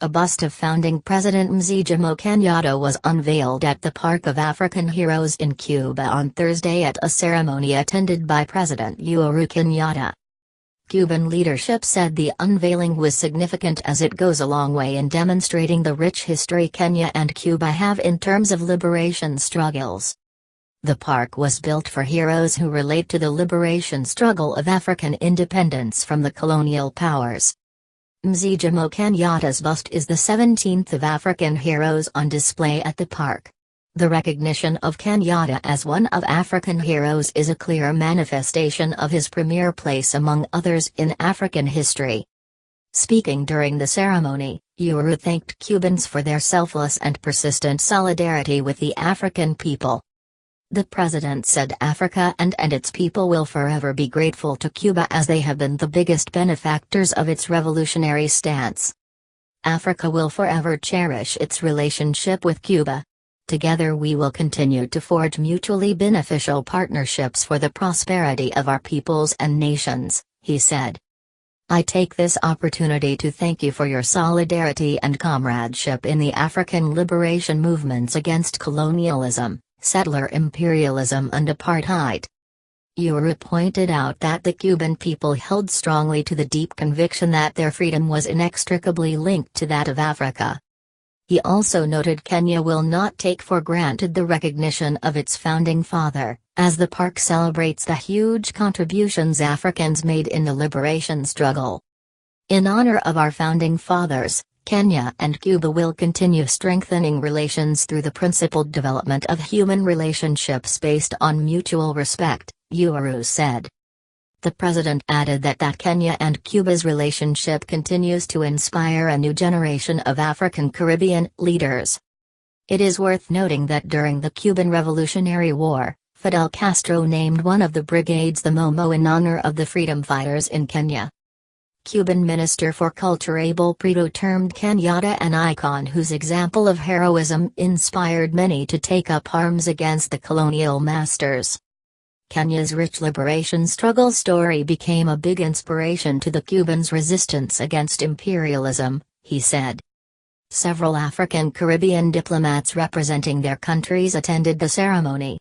A bust of founding President Mzee Jomo Kenyatta was unveiled at the Park of African Heroes in Cuba on Thursday at a ceremony attended by President Uhuru Kenyatta. Cuban leadership said the unveiling was significant as it goes a long way in demonstrating the rich history Kenya and Cuba have in terms of liberation struggles. The park was built for heroes who relate to the liberation struggle of African independence from the colonial powers. Mzee Jomo Kenyatta's bust is the 17th of African heroes on display at the park. The recognition of Kenyatta as one of African heroes is a clear manifestation of his premier place among others in African history. Speaking during the ceremony, Uhuru thanked Cubans for their selfless and persistent solidarity with the African people. The president said Africa and its people will forever be grateful to Cuba as they have been the biggest benefactors of its revolutionary stance. Africa will forever cherish its relationship with Cuba. Together we will continue to forge mutually beneficial partnerships for the prosperity of our peoples and nations, he said. I take this opportunity to thank you for your solidarity and comradeship in the African liberation movements against colonialism, settler imperialism and apartheid. Uhuru pointed out that the Cuban people held strongly to the deep conviction that their freedom was inextricably linked to that of Africa. He also noted Kenya will not take for granted the recognition of its founding father, as the park celebrates the huge contributions Africans made in the liberation struggle. In honor of our founding fathers, Kenya and Cuba will continue strengthening relations through the principled development of human relationships based on mutual respect, Uhuru said. The president added that Kenya and Cuba's relationship continues to inspire a new generation of African Caribbean leaders. It is worth noting that during the Cuban Revolutionary War, Fidel Castro named one of the brigades the Momo in honor of the freedom fighters in Kenya. Cuban Minister for Culture Abel Prieto termed Kenyatta an icon whose example of heroism inspired many to take up arms against the colonial masters. Kenya's rich liberation struggle story became a big inspiration to the Cubans' resistance against imperialism, he said. Several African Caribbean diplomats representing their countries attended the ceremony.